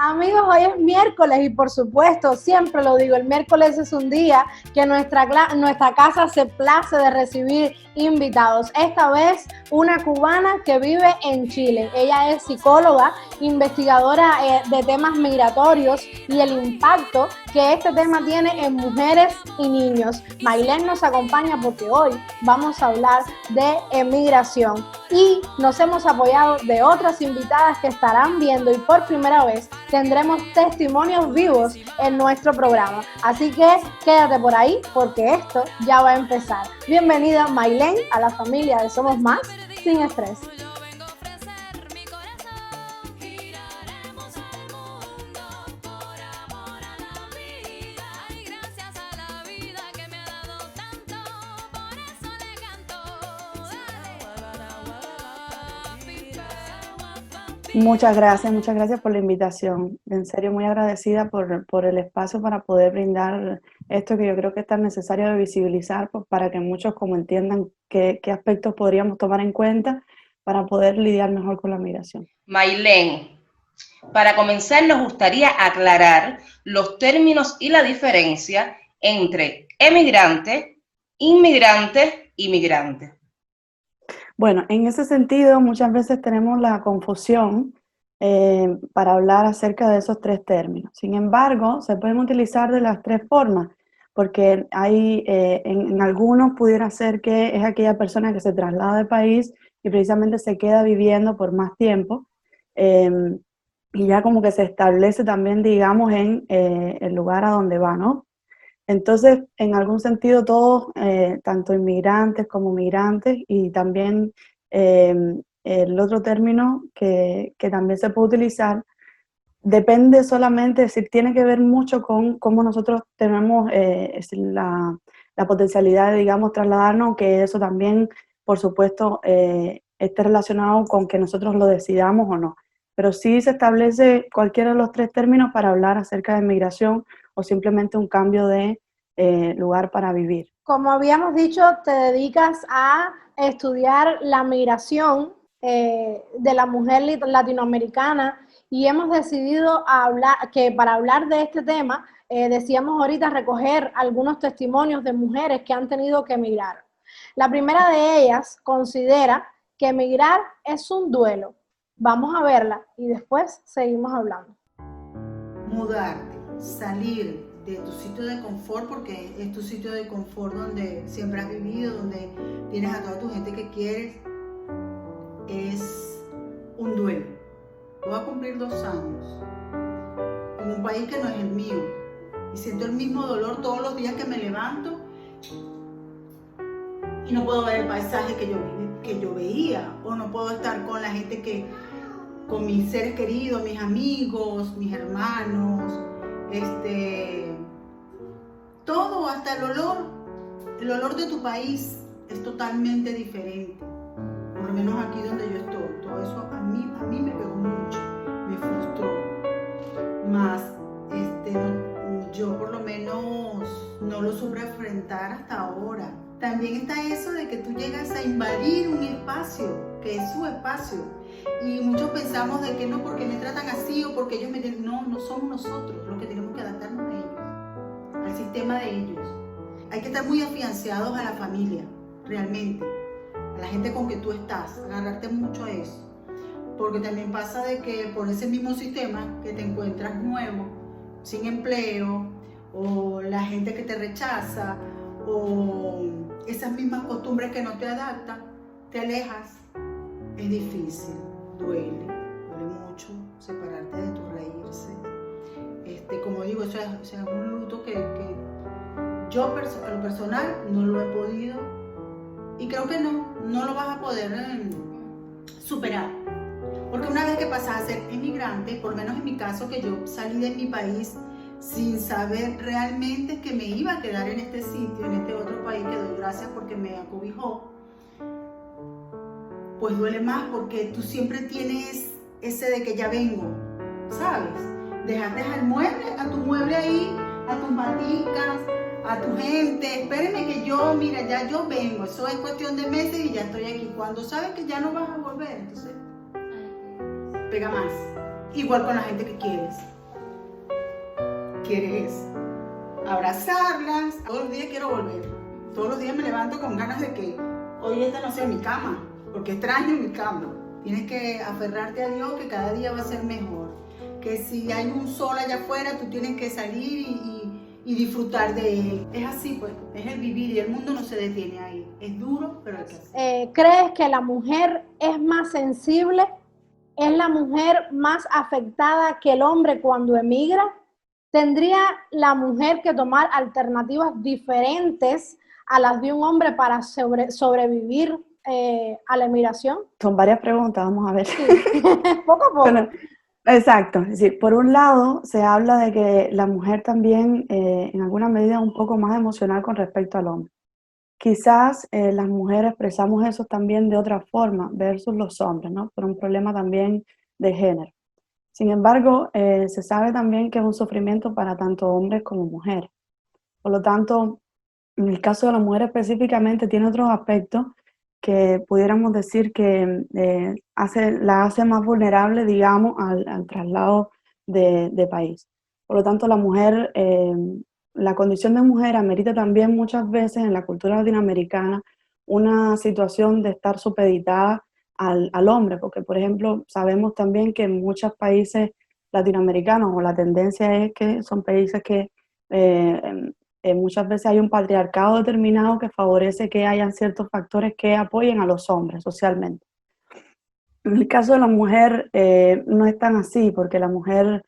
Amigos, hoy es miércoles y por supuesto, siempre lo digo, el miércoles es un día que nuestra casa se place de recibir invitados. Esta vez una cubana que vive en Chile. Ella es psicóloga, investigadora de temas migratorios y el impacto que este tema tiene en mujeres y niños. Maylen nos acompaña porque hoy vamos a hablar de emigración y nos hemos apoyado de otras invitadas que estarán viendo y por primera vez tendremos testimonios vivos en nuestro programa. Así que quédate por ahí porque esto ya va a empezar. Bienvenida Maylen a la familia de Somos Más Sin Estrés. Muchas gracias por la invitación. En serio, muy agradecida por el espacio para poder brindar esto que yo creo que es tan necesario de visibilizar, pues, para que muchos como entiendan qué aspectos podríamos tomar en cuenta para poder lidiar mejor con la migración. Maylen, para comenzar nos gustaría aclarar los términos y la diferencia entre emigrante, inmigrante y migrante. Bueno, en ese sentido muchas veces tenemos la confusión para hablar acerca de esos tres términos. Sin embargo, se pueden utilizar de las tres formas, porque hay, en algunos pudiera ser que es aquella persona que se traslada de país y precisamente se queda viviendo por más tiempo, y ya como que se establece también, digamos, en el lugar a donde va, ¿no? Entonces, en algún sentido, todos, tanto inmigrantes como migrantes, y también el otro término que también se puede utilizar, depende solamente, es decir, tiene que ver mucho con cómo nosotros tenemos la potencialidad de, digamos, trasladarnos, que eso también, por supuesto, esté relacionado con que nosotros lo decidamos o no. Pero sí se establece cualquiera de los tres términos para hablar acerca de migración o simplemente un cambio de lugar para vivir. Como habíamos dicho, te dedicas a estudiar la migración de la mujer latinoamericana y hemos decidido que para hablar de este tema, decíamos ahorita recoger algunos testimonios de mujeres que han tenido que emigrar. La primera de ellas considera que emigrar es un duelo. Vamos a verla y después seguimos hablando. Mudarte, salir de tu sitio de confort, porque es tu sitio de confort donde siempre has vivido, donde tienes a toda tu gente que quieres, es un duelo. Voy a cumplir 2 años en un país que no es el mío y siento el mismo dolor todos los días que me levanto y no puedo ver el paisaje que yo veía, o no puedo estar con la gente con mis seres queridos, mis amigos, mis hermanos, todo, hasta el olor de tu país es totalmente diferente, por lo menos aquí donde yo estoy. Todo eso a mí me pegó mucho, me frustró, más yo por lo menos no lo supe enfrentar hasta ahora. También está eso de que tú llegas a invadir un espacio que es su espacio, y muchos pensamos de que no, porque me tratan así o porque ellos me dicen, no somos nosotros los que tenemos que adaptarnos a ellos, al sistema de ellos. Hay que estar muy afianzados a la familia, realmente, a la gente con que tú estás, agarrarte mucho a eso, porque también pasa de que por ese mismo sistema que te encuentras nuevo, sin empleo, o la gente que te rechaza, o esas mismas costumbres que no te adaptan, te alejas. Es difícil, duele mucho separarte de tus raíces. Como digo, eso es un luto que yo a lo personal no lo he podido, y creo que no lo vas a poder superar. Porque una vez que pasas a ser inmigrante, por lo menos en mi caso, que yo salí de mi país sin saber realmente que me iba a quedar en este sitio, en este otro país, que doy gracias porque me acobijó, pues duele más, porque tú siempre tienes ese de que ya vengo, ¿sabes? Dejaste a tu mueble ahí, a tus maticas, a tu gente, espérenme que ya yo vengo, eso es cuestión de meses y ya estoy aquí. Cuando sabes que ya no vas a volver, entonces pega más. Igual con la gente que quieres. quiere es abrazarlas. Todos los días quiero volver. Todos los días me levanto con ganas de que hoy esta no sea mi cama, porque extraño mi cama. Tienes que aferrarte a Dios, que cada día va a ser mejor. Que si hay un sol allá afuera, tú tienes que salir y disfrutar de él. Es así, pues, es el vivir y el mundo no se detiene ahí. Es duro, pero hay que hacer. ¿Crees que la mujer es más sensible? ¿Es la mujer más afectada que el hombre cuando emigra? ¿Tendría la mujer que tomar alternativas diferentes a las de un hombre para sobrevivir a la emigración? Son varias preguntas, vamos a ver. Sí. Poco a poco. Bueno, exacto, es decir, por un lado se habla de que la mujer también en alguna medida es un poco más emocional con respecto al hombre. Quizás las mujeres expresamos eso también de otra forma versus los hombres, ¿no? Por un problema también de género. Sin embargo, se sabe también que es un sufrimiento para tanto hombres como mujeres. Por lo tanto, en el caso de la mujer específicamente tiene otros aspectos que pudiéramos decir que la hace más vulnerable, digamos, al traslado de país. Por lo tanto, la mujer, la condición de mujer amerita también muchas veces en la cultura latinoamericana una situación de estar supeditada al hombre, porque por ejemplo sabemos también que en muchos países latinoamericanos, o la tendencia es que son países que muchas veces hay un patriarcado determinado que favorece que hayan ciertos factores que apoyen a los hombres socialmente. En el caso de la mujer no es tan así, porque la mujer,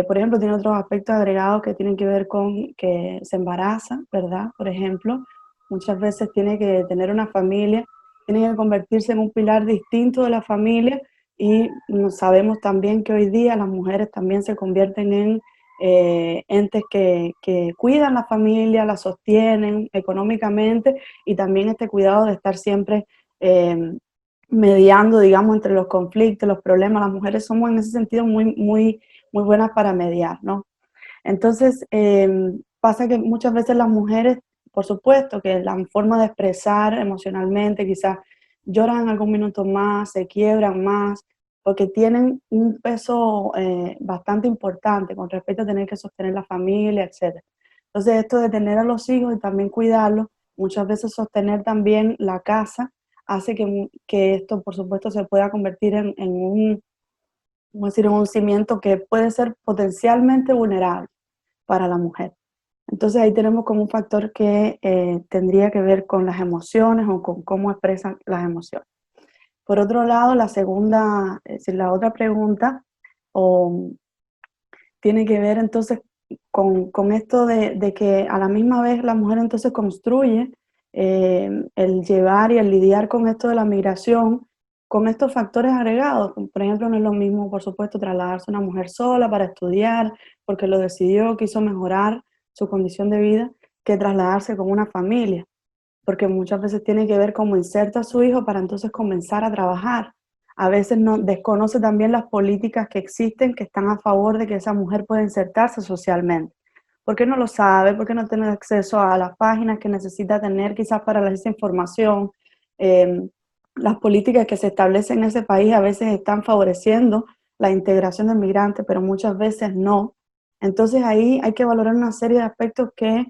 por ejemplo, tiene otros aspectos agregados que tienen que ver con que se embaraza, ¿verdad? Por ejemplo, muchas veces tiene que tener una familia, tiene que convertirse en un pilar distinto de la familia, y sabemos también que hoy día las mujeres también se convierten en entes que cuidan la familia, la sostienen económicamente, y también este cuidado de estar siempre mediando, digamos, entre los conflictos, los problemas. Las mujeres somos en ese sentido muy buenas para mediar, ¿no? Entonces, pasa que muchas veces las mujeres, por supuesto, que la forma de expresar emocionalmente, quizás lloran algún minuto más, se quiebran más, porque tienen un peso bastante importante con respecto a tener que sostener la familia, etc. Entonces, esto de tener a los hijos y también cuidarlos, muchas veces sostener también la casa, hace que esto, por supuesto, se pueda convertir en un cimiento que puede ser potencialmente vulnerable para la mujer. Entonces ahí tenemos como un factor que tendría que ver con las emociones o con cómo expresan las emociones. Por otro lado, la otra pregunta tiene que ver entonces con esto de que a la misma vez la mujer entonces construye el llevar y el lidiar con esto de la migración, con estos factores agregados. Por ejemplo, no es lo mismo, por supuesto, trasladarse una mujer sola para estudiar, porque lo decidió, quiso mejorar su condición de vida, que trasladarse con una familia, porque muchas veces tiene que ver cómo inserta a su hijo para entonces comenzar a trabajar. A veces desconoce también las políticas que existen, que están a favor de que esa mujer pueda insertarse socialmente. ¿Por qué no lo sabe? ¿Por qué no tiene acceso a las páginas que necesita tener quizás para esa información? Las políticas que se establecen en ese país a veces están favoreciendo la integración de migrantes, pero muchas veces no. Entonces ahí hay que valorar una serie de aspectos que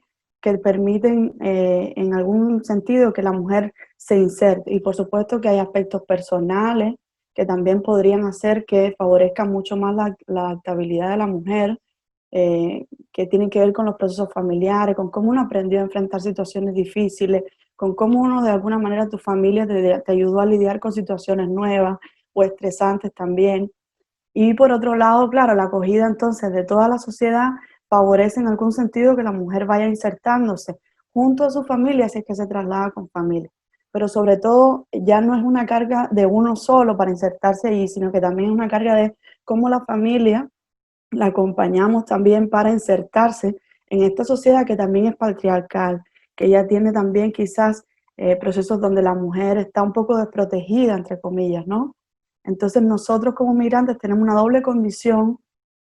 permiten en algún sentido que la mujer se inserte. Y por supuesto que hay aspectos personales que también podrían hacer que favorezcan mucho más la adaptabilidad de la mujer, que tienen que ver con los procesos familiares, con cómo uno aprendió a enfrentar situaciones difíciles, con cómo uno de alguna manera tu familia te ayudó a lidiar con situaciones nuevas o estresantes también. Y por otro lado, claro, la acogida entonces de toda la sociedad favorece en algún sentido que la mujer vaya insertándose junto a su familia si es que se traslada con familia. Pero sobre todo ya no es una carga de uno solo para insertarse allí, sino que también es una carga de cómo la familia la acompañamos también para insertarse en esta sociedad que también es patriarcal, que ya tiene también quizás procesos donde la mujer está un poco desprotegida, entre comillas, ¿no? Entonces nosotros como migrantes tenemos una doble condición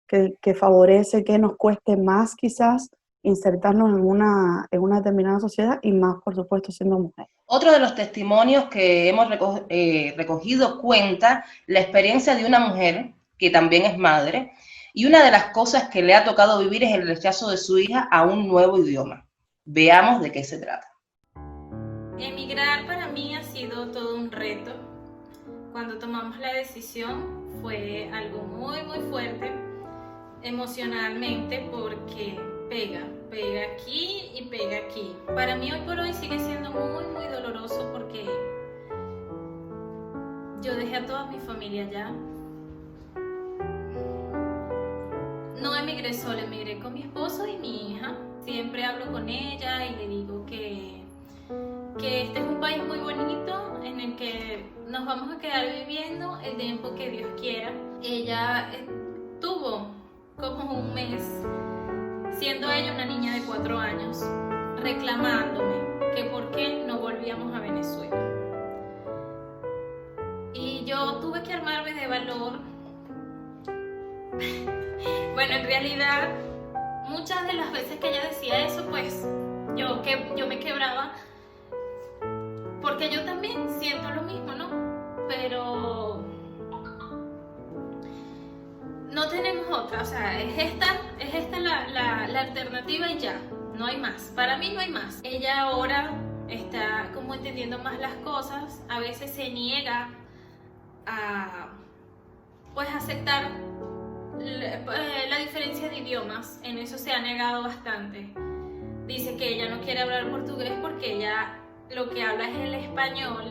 que favorece que nos cueste más quizás insertarnos en una determinada sociedad, y más, por supuesto, siendo mujer. Otro de los testimonios que hemos recogido cuenta la experiencia de una mujer que también es madre, y una de las cosas que le ha tocado vivir es el rechazo de su hija a un nuevo idioma. Veamos de qué se trata. Emigrar para mí ha sido todo un reto. Cuando tomamos la decisión fue algo muy fuerte emocionalmente, porque pega aquí y pega aquí. Para mí hoy por hoy sigue siendo muy doloroso, porque yo dejé a toda mi familia allá. No emigré sola, emigré con mi esposo y mi hija. Siempre hablo con ella y le digo que este es un país muy bonito en el que nos vamos a quedar viviendo el tiempo que Dios quiera. Ella tuvo como un mes, siendo ella una niña de 4 años, reclamándome que por qué no volvíamos a Venezuela. Y yo tuve que armarme de valor. Bueno, en realidad, muchas de las veces que ella decía eso, pues yo me quebraba, porque yo también siento lo mismo, ¿no? Pero no tenemos otra, o sea, es esta la alternativa y ya, no hay más. Para mí no hay más. Ella ahora está como entendiendo más las cosas, a veces se niega a pues aceptar la diferencia de idiomas. En eso se ha negado bastante. Dice que ella no quiere hablar portugués porque ella lo que habla es el español,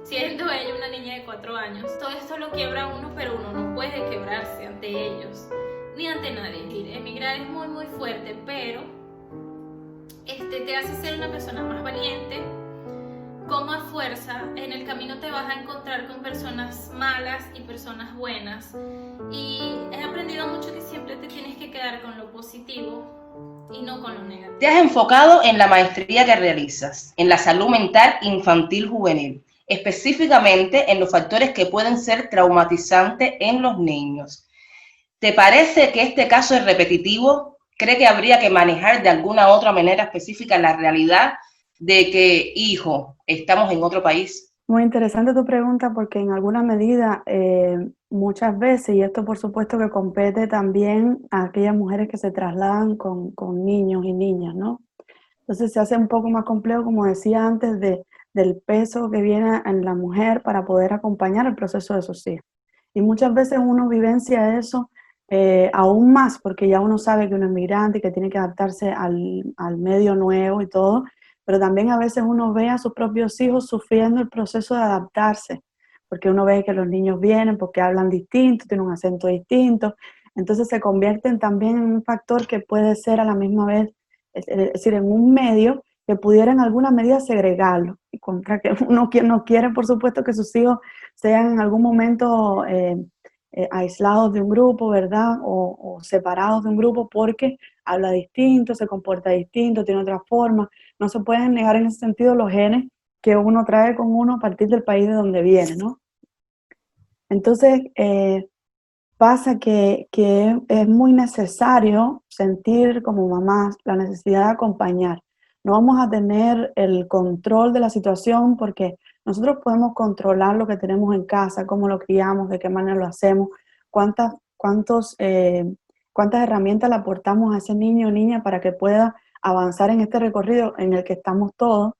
siendo ella una niña de 4 años. Todo esto lo quiebra uno, pero uno no puede quebrarse ante ellos, ni ante nadie. Emigrar es muy fuerte, pero te hace ser una persona más valiente. Como a fuerza, en el camino te vas a encontrar con personas malas y personas buenas. Y he aprendido mucho que siempre te tienes que quedar con lo positivo y no con lo negativo. Te has enfocado en la maestría que realizas, en la salud mental infantil juvenil, específicamente en los factores que pueden ser traumatizantes en los niños. ¿Te parece que este caso es repetitivo? ¿Cree que habría que manejar de alguna otra manera específica la realidad de que, hijo, estamos en otro país? Muy interesante tu pregunta, porque en alguna medida muchas veces, y esto por supuesto que compete también a aquellas mujeres que se trasladan con niños y niñas, ¿no? Entonces se hace un poco más complejo, como decía antes, del peso que viene en la mujer para poder acompañar el proceso de sus hijos. Y muchas veces uno vivencia eso aún más, porque ya uno sabe que uno es migrante y que tiene que adaptarse al medio nuevo y todo, pero también a veces uno ve a sus propios hijos sufriendo el proceso de adaptarse, porque uno ve que los niños vienen porque hablan distinto, tienen un acento distinto, entonces se convierten también en un factor que puede ser a la misma vez, es decir, en un medio que pudiera en alguna medida segregarlo, y contra que uno no quiere, por supuesto, que sus hijos sean en algún momento aislados de un grupo, ¿verdad? O separados de un grupo porque habla distinto, se comporta distinto, tiene otra forma. No se pueden negar en ese sentido los genes que uno trae con uno a partir del país de donde viene, ¿no? Entonces, pasa que es muy necesario sentir como mamás la necesidad de acompañar. No vamos a tener el control de la situación porque nosotros podemos controlar lo que tenemos en casa, cómo lo criamos, de qué manera lo hacemos, cuántas herramientas le aportamos a ese niño o niña para que pueda avanzar en este recorrido en el que estamos todos,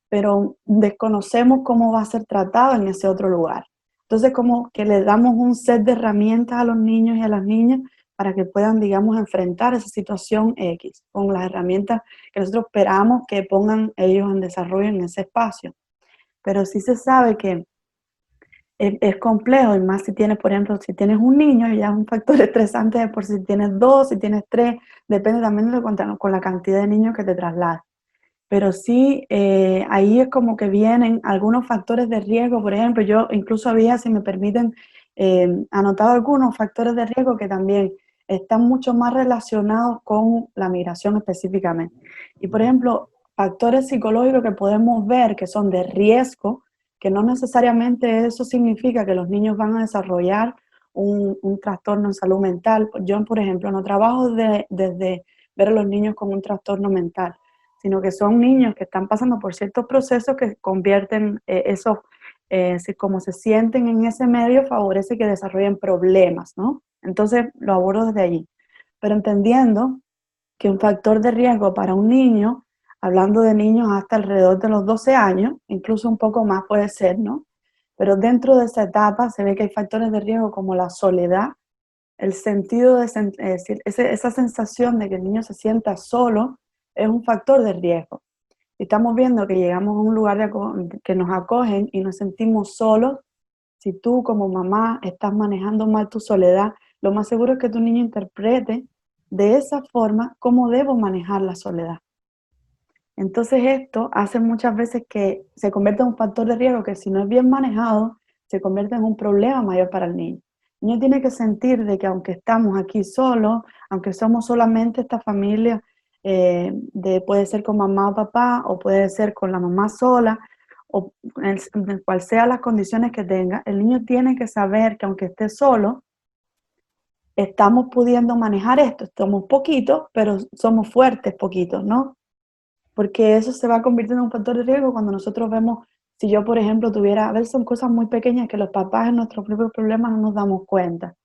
pero desconocemos cómo va a ser tratado en ese otro lugar. Entonces, como que le damos un set de herramientas a los niños y a las niñas para que puedan, digamos, enfrentar esa situación X, con las herramientas que nosotros esperamos que pongan ellos en desarrollo en ese espacio. Pero sí se sabe que es complejo, y más si tienes, por ejemplo, si tienes un niño, ya es un factor estresante de por si tienes 2, si tienes 3, depende también de con la cantidad de niños que te traslades. Pero sí, ahí es como que vienen algunos factores de riesgo. Por ejemplo, yo incluso había, si me permiten, anotado algunos factores de riesgo que también están mucho más relacionados con la migración específicamente. Y por ejemplo, factores psicológicos que podemos ver que son de riesgo, que no necesariamente eso significa que los niños van a desarrollar un trastorno en salud mental. Yo, por ejemplo, no trabajo desde ver a los niños con un trastorno mental, sino que son niños que están pasando por ciertos procesos que convierten como se sienten en ese medio, favorece que desarrollen problemas, ¿no? Entonces lo abordo desde allí, pero entendiendo que un factor de riesgo para un niño, hablando de niños hasta alrededor de los 12 años, incluso un poco más puede ser, ¿no? Pero dentro de esa etapa se ve que hay factores de riesgo como la soledad, el sentido de, es decir, esa sensación de que el niño se sienta solo es un factor de riesgo. Estamos viendo que llegamos a un lugar que nos acogen y nos sentimos solos. Si tú como mamá estás manejando mal tu soledad, lo más seguro es que tu niño interprete de esa forma cómo debo manejar la soledad. Entonces esto hace muchas veces que se convierta en un factor de riesgo que si no es bien manejado, se convierte en un problema mayor para el niño. El niño tiene que sentir de que aunque estamos aquí solos, aunque somos solamente esta familia, puede ser con mamá o papá, o puede ser con la mamá sola, o en cual sean las condiciones que tenga, el niño tiene que saber que aunque esté solo, estamos pudiendo manejar esto. Somos poquitos, pero somos fuertes poquitos, ¿no? Porque eso se va convirtiendo en un factor de riesgo cuando nosotros vemos, si yo por ejemplo tuviera, a veces son cosas muy pequeñas que los papás en nuestros propios problemas no nos damos cuenta.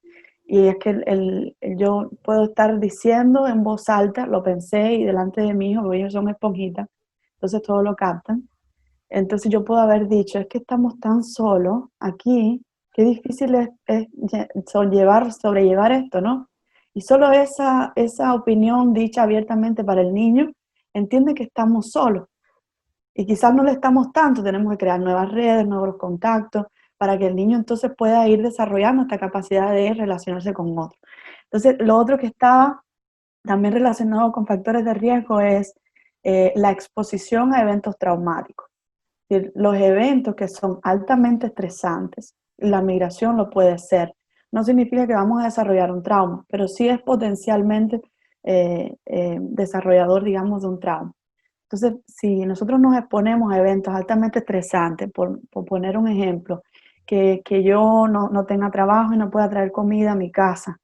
Y es que yo puedo estar diciendo en voz alta, lo pensé y delante de mi hijo, porque ellos son esponjitas, entonces todo lo captan. Entonces yo puedo haber dicho, es que estamos tan solos aquí, qué difícil es sobrellevar esto, ¿no? Y solo esa opinión dicha abiertamente para el niño entiende que estamos solos. Y quizás no le estamos tanto, tenemos que crear nuevas redes, nuevos contactos, para que el niño entonces pueda ir desarrollando esta capacidad de relacionarse con otros. Entonces, lo otro que está también relacionado con factores de riesgo es la exposición a eventos traumáticos. Es decir, los eventos que son altamente estresantes, la migración lo puede ser. No significa que vamos a desarrollar un trauma, pero sí es potencialmente desarrollador, digamos, de un trauma. Entonces, si nosotros nos exponemos a eventos altamente estresantes, por poner un ejemplo, que yo no tenga trabajo y no pueda traer comida a mi casa,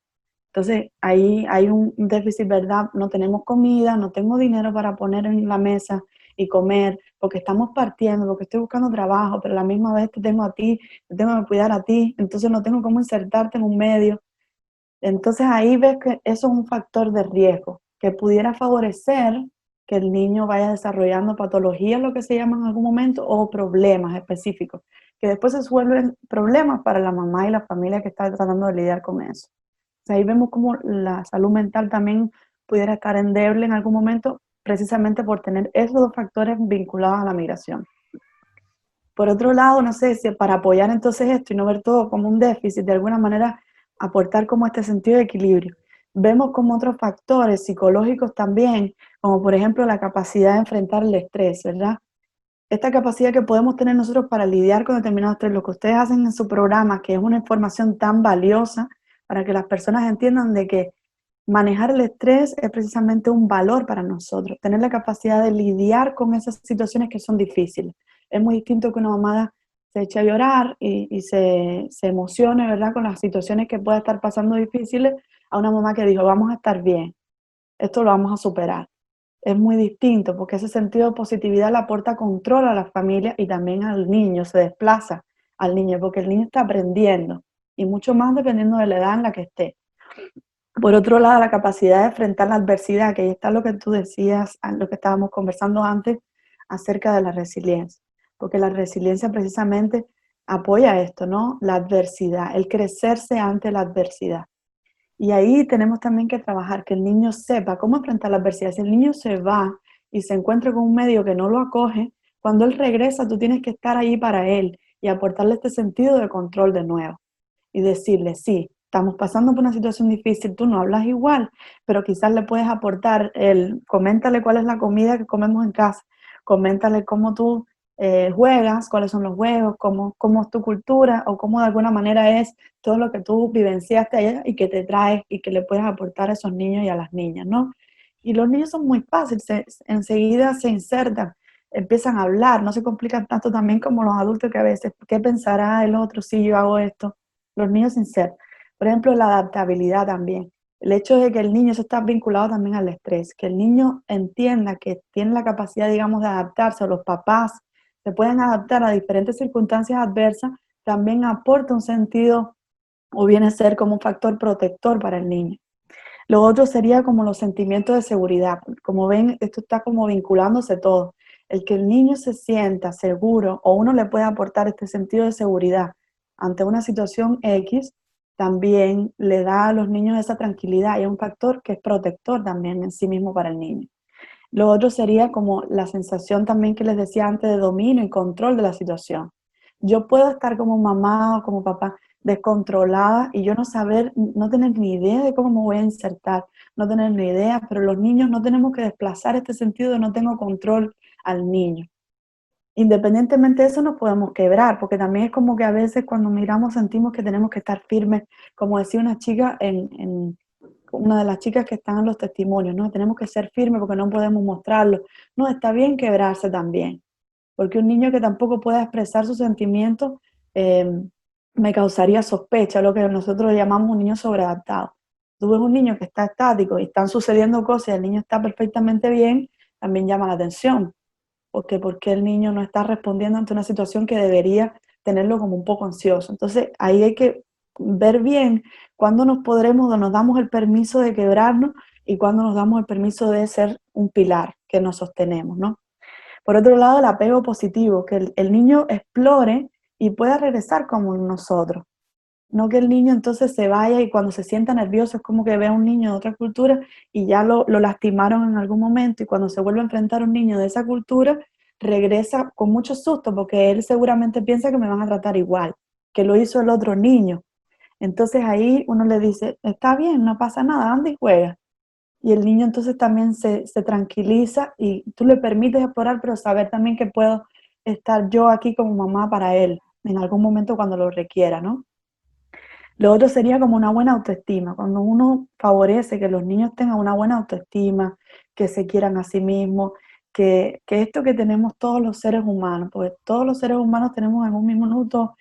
entonces ahí hay un déficit, ¿verdad? No tenemos comida, no tengo dinero para poner en la mesa y comer, porque estamos partiendo, porque estoy buscando trabajo, pero a la misma vez te tengo a ti, te tengo que cuidar a ti, entonces no tengo cómo insertarte en un medio. Entonces ahí ves que eso es un factor de riesgo que pudiera favorecer que el niño vaya desarrollando patologías, lo que se llama en algún momento, o problemas específicos, que después se vuelven problemas para la mamá y la familia que está tratando de lidiar con eso. O sea, ahí vemos cómo la salud mental también pudiera estar endeble en algún momento, precisamente por tener esos dos factores vinculados a la migración. Por otro lado, no sé si para apoyar entonces esto y no ver todo como un déficit, de alguna manera aportar como este sentido de equilibrio. Vemos como otros factores psicológicos también, como por ejemplo la capacidad de enfrentar el estrés, ¿verdad? Esta capacidad que podemos tener nosotros para lidiar con determinados estrés, lo que ustedes hacen en su programa, que es una información tan valiosa para que las personas entiendan de que manejar el estrés es precisamente un valor para nosotros, tener la capacidad de lidiar con esas situaciones que son difíciles. Es muy distinto que una mamá se eche a llorar y se emocione, ¿verdad?, con las situaciones que pueda estar pasando difíciles, a una mamá que dijo, vamos a estar bien, esto lo vamos a superar. Es muy distinto porque ese sentido de positividad le aporta control a la familia y también al niño, se desplaza al niño porque el niño está aprendiendo y mucho más dependiendo de la edad en la que esté. Por otro lado, la capacidad de enfrentar la adversidad, que ahí está lo que tú decías, lo que estábamos conversando antes acerca de la resiliencia, porque la resiliencia precisamente apoya esto, ¿no? La adversidad, el crecerse ante la adversidad. Y ahí tenemos también que trabajar, que el niño sepa cómo enfrentar la adversidad. Si el niño se va y se encuentra con un medio que no lo acoge, cuando él regresa tú tienes que estar ahí para él y aportarle este sentido de control de nuevo. Y decirle, sí, estamos pasando por una situación difícil, tú no hablas igual, pero quizás le puedes aportar, coméntale cuál es la comida que comemos en casa, coméntale cómo tú juegas, cuáles son los juegos, cómo es tu cultura o cómo de alguna manera es todo lo que tú vivenciaste allá y que te traes y que le puedes aportar a esos niños y a las niñas, ¿no? Y los niños son muy fáciles, enseguida se insertan, empiezan a hablar, no se complican tanto también como los adultos que a veces, ¿qué pensará el otro si yo hago esto? Los niños sin ser. Por ejemplo, la adaptabilidad también. El hecho de que el niño, eso está vinculado también al estrés, que el niño entienda que tiene la capacidad, digamos, de adaptarse, o los papás se pueden adaptar a diferentes circunstancias adversas, también aporta un sentido o viene a ser como un factor protector para el niño. Lo otro sería como los sentimientos de seguridad. Como ven, esto está como vinculándose todo. El que el niño se sienta seguro o uno le puede aportar este sentido de seguridad ante una situación X, también le da a los niños esa tranquilidad y es un factor que es protector también en sí mismo para el niño. Lo otro sería como la sensación también que les decía antes de dominio y control de la situación. Yo puedo estar como mamá o como papá descontrolada y yo no saber, no tener ni idea de cómo me voy a insertar, no tener ni idea, pero los niños no tenemos que desplazar este sentido de no tengo control al niño. Independientemente de eso nos podemos quebrar, porque también es como que a veces cuando miramos sentimos que tenemos que estar firmes, como decía una chica una de las chicas que están en los testimonios, ¿no? Tenemos que ser firmes porque no podemos mostrarlo. No, está bien quebrarse también, porque un niño que tampoco pueda expresar sus sentimientos me causaría sospecha, lo que nosotros llamamos un niño sobreadaptado. Tú ves un niño que está estático y están sucediendo cosas y el niño está perfectamente bien, también llama la atención, porque el niño no está respondiendo ante una situación que debería tenerlo como un poco ansioso. Entonces ahí hay que ver bien cuándo nos podremos o nos damos el permiso de quebrarnos y cuándo nos damos el permiso de ser un pilar que nos sostenemos, ¿no? Por otro lado, el apego positivo, que el niño explore y pueda regresar como nosotros. No que el niño entonces se vaya y cuando se sienta nervioso es como que ve a un niño de otra cultura y ya lo lastimaron en algún momento y cuando se vuelve a enfrentar a un niño de esa cultura, regresa con mucho susto porque él seguramente piensa que me van a tratar igual, que lo hizo el otro niño. Entonces ahí uno le dice, está bien, no pasa nada, anda y juega. Y el niño entonces también se tranquiliza y tú le permites explorar, pero saber también que puedo estar yo aquí como mamá para él en algún momento cuando lo requiera, ¿no? Lo otro sería como una buena autoestima, cuando uno favorece que los niños tengan una buena autoestima, que se quieran a sí mismos, que esto que tenemos todos los seres humanos, porque todos los seres humanos tenemos en un mismo minuto,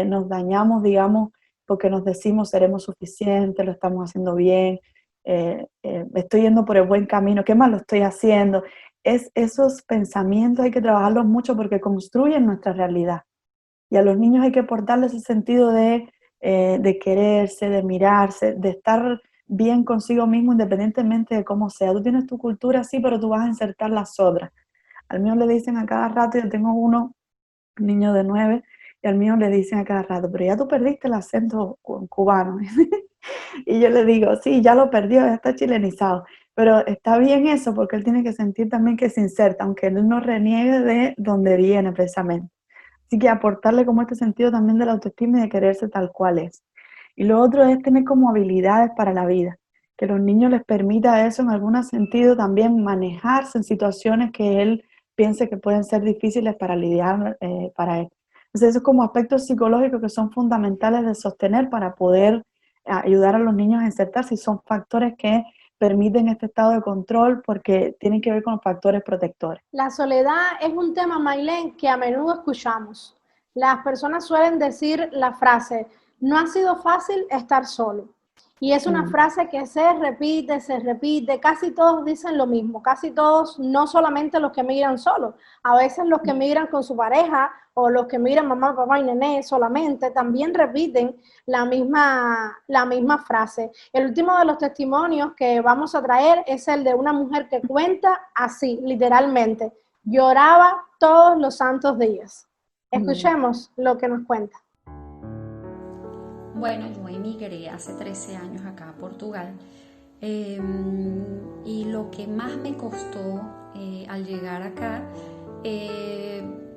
nos dañamos, digamos, porque nos decimos seremos suficientes, lo estamos haciendo bien, estoy yendo por el buen camino, ¿qué más lo estoy haciendo? Esos pensamientos hay que trabajarlos mucho porque construyen nuestra realidad. Y a los niños hay que aportarles ese sentido de quererse, de mirarse, de estar bien consigo mismo independientemente de cómo sea. Tú tienes tu cultura, sí, pero tú vas a insertar las otras. Al mío le dicen a cada rato, yo tengo un niño de 9, y al mío le dicen a cada rato, pero ya tú perdiste el acento cubano. Y yo le digo, sí, ya lo perdió, ya está chilenizado. Pero está bien eso, porque él tiene que sentir también que se inserta, aunque él no reniegue de donde viene precisamente. Así que aportarle como este sentido también de la autoestima y de quererse tal cual es. Y lo otro es tener como habilidades para la vida, que los niños les permita eso en algún sentido también manejarse en situaciones que él piense que pueden ser difíciles para lidiar para él. Entonces esos como aspectos psicológicos que son fundamentales de sostener para poder ayudar a los niños a insertarse y son factores que permiten este estado de control porque tienen que ver con los factores protectores. La soledad es un tema, Maylene, que a menudo escuchamos. Las personas suelen decir la frase, no ha sido fácil estar solo. Y es una frase que se repite, casi todos dicen lo mismo, casi todos, no solamente los que migran solos, a veces los que migran con su pareja o los que migran mamá, papá y nené solamente, también repiten la misma frase. El último de los testimonios que vamos a traer es el de una mujer que cuenta así, literalmente, lloraba todos los santos días. Escuchemos lo que nos cuenta. Bueno, yo emigré hace 13 años acá a Portugal y lo que más me costó al llegar acá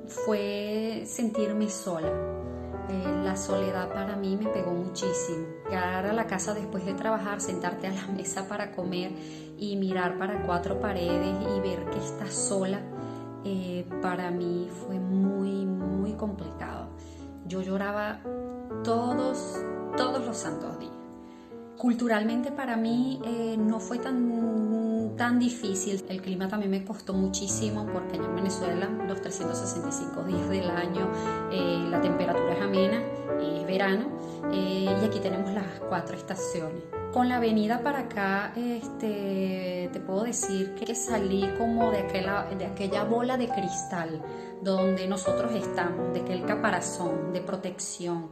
fue sentirme sola. La soledad para mí me pegó muchísimo. Llegar a la casa después de trabajar, sentarte a la mesa para comer y mirar para 4 paredes y ver que estás sola, para mí fue muy, muy complicado. Yo lloraba todos los santos días. Culturalmente para mí no fue tan difícil. El clima también me costó muchísimo porque allá en Venezuela los 365 días del año la temperatura es amena, es verano y aquí tenemos las 4 estaciones. Con la venida para acá te puedo decir que salí como de aquella bola de cristal donde nosotros estamos, de aquel caparazón de protección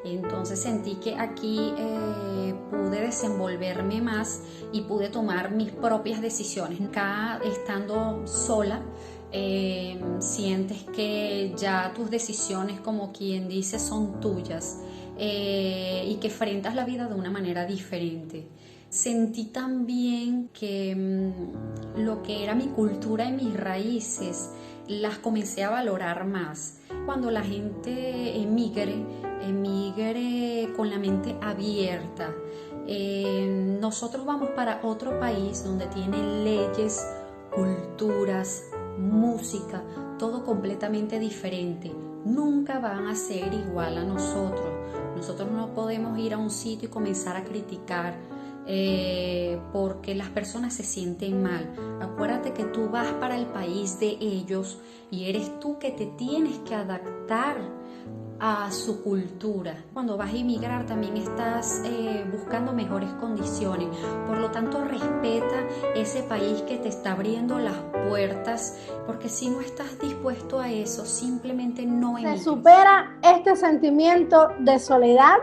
Entonces sentí que aquí pude desenvolverme más y pude tomar mis propias decisiones. Acá, estando sola, sientes que ya tus decisiones, como quien dice, son tuyas, y que enfrentas la vida de una manera diferente. Sentí también que lo que era mi cultura y mis raíces las comencé a valorar más. Cuando la gente emigre con la mente abierta. Nosotros vamos para otro país donde tiene leyes, culturas, música, todo completamente diferente. Nunca van a ser igual a nosotros. Nosotros no podemos ir a un sitio y comenzar a criticar porque las personas se sienten mal. Acuérdate que tú vas para el país de ellos y eres tú que te tienes que adaptar a su cultura. Cuando vas a emigrar también estás buscando mejores condiciones. Por lo tanto, respeta ese país que te está abriendo las puertas, porque si no estás dispuesto a eso, simplemente no emigres. ¿Se supera este sentimiento de soledad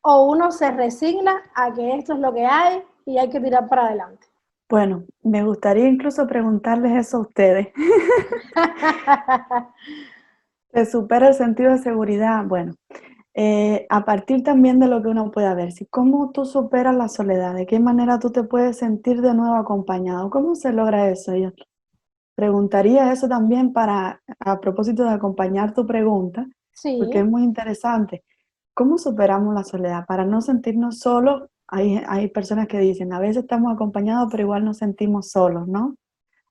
o uno se resigna a que esto es lo que hay y hay que tirar para adelante? Bueno, me gustaría incluso preguntarles eso a ustedes. ¿Se supera el sentido de seguridad? Bueno, a partir también de lo que uno pueda ver, si cómo tú superas la soledad, de qué manera tú te puedes sentir de nuevo acompañado, ¿cómo se logra eso? Yo preguntaría eso también a propósito de acompañar tu pregunta, porque es Sí, muy interesante. ¿Cómo superamos la soledad? Para no sentirnos solos, hay personas que dicen, a veces estamos acompañados, pero igual nos sentimos solos, ¿no?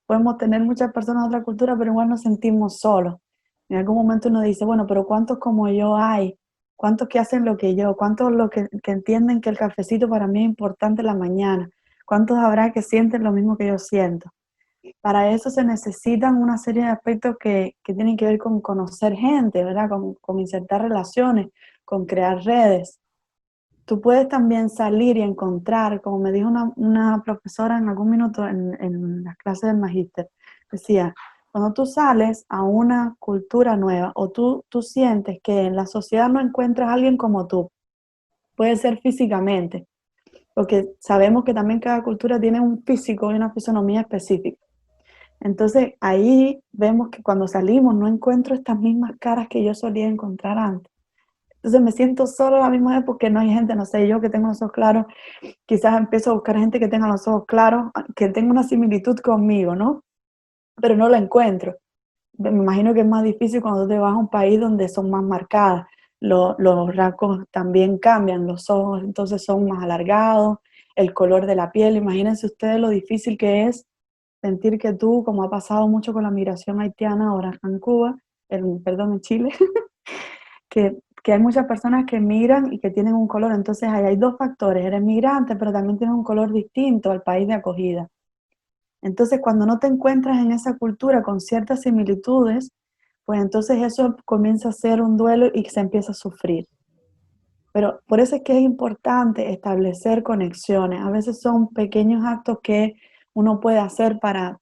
Podemos tener muchas personas de otra cultura, pero igual nos sentimos solos. En algún momento uno dice, bueno, pero ¿cuántos como yo hay? ¿Cuántos que hacen lo que yo? ¿Cuántos que entienden que el cafecito para mí es importante en la mañana? ¿Cuántos habrá que sienten lo mismo que yo siento? Para eso se necesitan una serie de aspectos que tienen que ver con conocer gente, ¿verdad? Con insertar relaciones, con crear redes. Tú puedes también salir y encontrar, como me dijo una profesora en algún minuto en las clases del magíster, decía, cuando tú sales a una cultura nueva o tú sientes que en la sociedad no encuentras a alguien como tú, puede ser físicamente, porque sabemos que también cada cultura tiene un físico y una fisonomía específica. Entonces ahí vemos que cuando salimos no encuentro estas mismas caras que yo solía encontrar antes. Entonces me siento sola a la misma vez porque no hay gente, no sé, yo que tengo los ojos claros, quizás empiezo a buscar gente que tenga los ojos claros, que tenga una similitud conmigo, ¿no? Pero no la encuentro. Me imagino que es más difícil cuando te vas a un país donde son más marcadas. Los rasgos también cambian, los ojos entonces son más alargados, el color de la piel. Imagínense ustedes lo difícil que es sentir que tú, como ha pasado mucho con la migración haitiana ahora en Cuba, en Chile, que hay muchas personas que migran y que tienen un color. Entonces ahí hay dos factores, eres migrante, pero también tienes un color distinto al país de acogida. Entonces cuando no te encuentras en esa cultura con ciertas similitudes, pues entonces eso comienza a ser un duelo y se empieza a sufrir. Pero por eso es que es importante establecer conexiones. A veces son pequeños actos que uno puede hacer para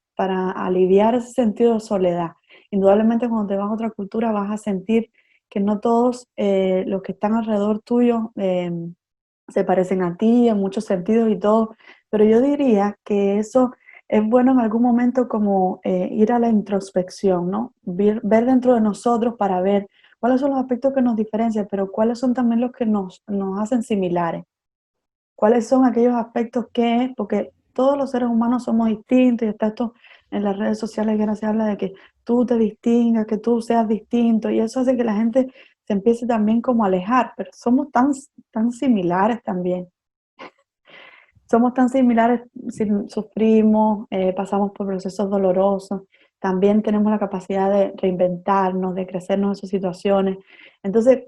aliviar ese sentido de soledad. Indudablemente cuando te vas a otra cultura vas a sentir que no todos los que están alrededor tuyo se parecen a ti en muchos sentidos y todo, pero yo diría que eso es bueno en algún momento como ir a la introspección, ¿no? Ver dentro de nosotros para ver cuáles son los aspectos que nos diferencian, pero cuáles son también los que nos hacen similares. ¿Cuáles son aquellos aspectos que, porque todos los seres humanos somos distintos y está esto en las redes sociales que ahora se habla de que tú te distingas, que tú seas distinto y eso hace que la gente se empiece también como a alejar, pero somos tan similares también. Somos tan similares, sufrimos, pasamos por procesos dolorosos, también tenemos la capacidad de reinventarnos, de crecernos en sus situaciones. Entonces,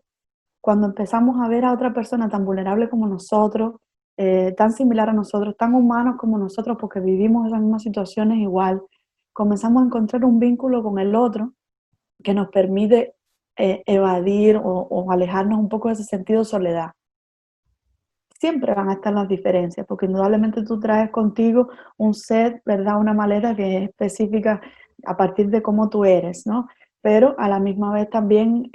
cuando empezamos a ver a otra persona tan vulnerable como nosotros, tan similar a nosotros, tan humanos como nosotros, porque vivimos esas mismas situaciones igual, comenzamos a encontrar un vínculo con el otro que nos permite evadir o alejarnos un poco de ese sentido de soledad. Siempre van a estar las diferencias, porque indudablemente tú traes contigo un set, ¿verdad? Una maleta que es específica a partir de cómo tú eres, ¿no? Pero a la misma vez también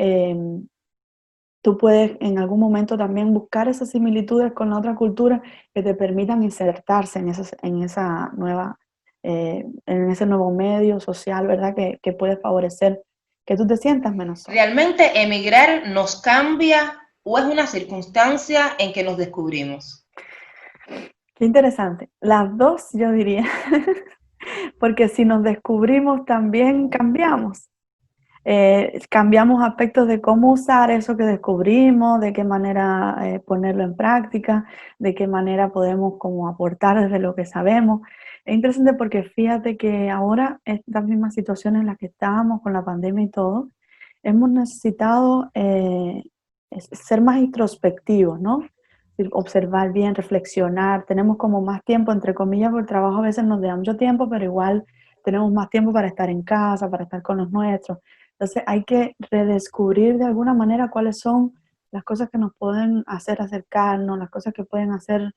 tú puedes en algún momento también buscar esas similitudes con la otra cultura que te permitan insertarse en ese nuevo medio social, ¿verdad? Que puede favorecer que tú te sientas menos solo. ¿Realmente emigrar nos cambia o es una circunstancia en que nos descubrimos? Qué interesante. Las dos, yo diría, porque si nos descubrimos también cambiamos. Cambiamos aspectos de cómo usar eso que descubrimos, de qué manera ponerlo en práctica, de qué manera podemos como aportar desde lo que sabemos. Es interesante porque fíjate que ahora, estas mismas situaciones en las que estábamos con la pandemia y todo, hemos necesitado ser más introspectivos, ¿no? Observar bien, reflexionar, tenemos como más tiempo, entre comillas, por el trabajo a veces nos da mucho tiempo, pero igual tenemos más tiempo para estar en casa, para estar con los nuestros. Entonces hay que redescubrir de alguna manera cuáles son las cosas que nos pueden hacer acercarnos, las cosas que pueden hacer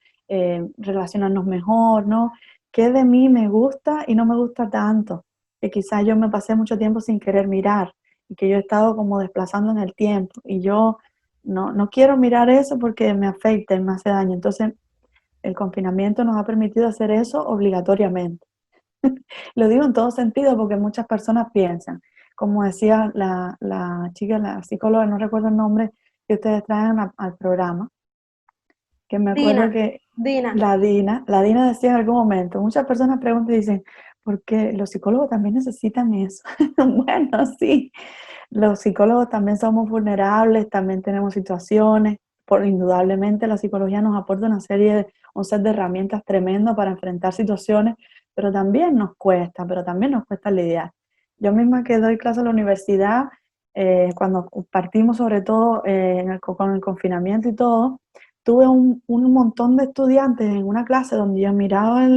relacionarnos mejor, ¿no? ¿Qué de mí me gusta y no me gusta tanto? Que quizás yo me pasé mucho tiempo sin querer mirar y que yo he estado como desplazando en el tiempo y yo no quiero mirar eso porque me afecta y me hace daño. Entonces el confinamiento nos ha permitido hacer eso obligatoriamente. Lo digo en todo sentido porque muchas personas piensan, como decía la chica, la psicóloga, no recuerdo el nombre que ustedes traen al programa, que me acuerdo que Dina. la Dina decía en algún momento, muchas personas preguntan y dicen, ¿por qué los psicólogos también necesitan eso? Bueno, sí, los psicólogos también somos vulnerables, también tenemos situaciones, indudablemente la psicología nos aporta un set de herramientas tremendo para enfrentar situaciones, pero también nos cuesta lidiar. Yo misma que doy clase a la universidad, cuando partimos sobre todo con el confinamiento y todo, tuve un montón de estudiantes en una clase donde yo miraba